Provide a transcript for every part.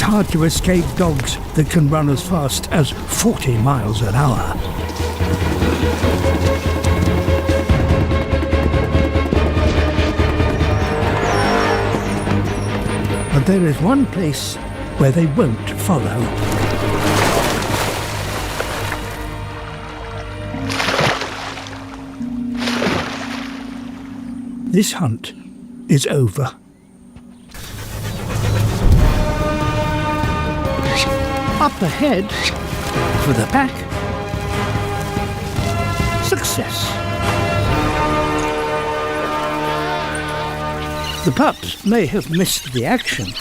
hard to escape dogs that can run as fast as 40 miles an hour. But there is one place where they won't follow. This hunt is over. Up ahead, for the pack, success. The pups may have missed the action,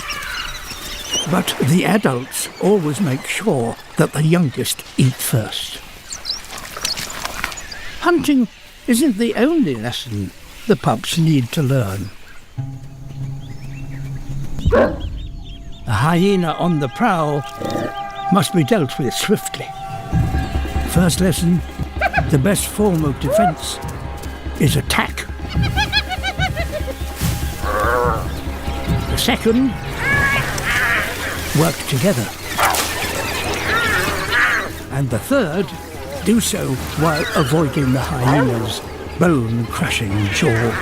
but the adults always make sure that the youngest eat first. Hunting isn't the only lesson the pups need to learn. A hyena on the prowl must be dealt with swiftly. First lesson, the best form of defense is attack. The second, work together. And the third, do so while avoiding the hyena's bone-crushing jaws.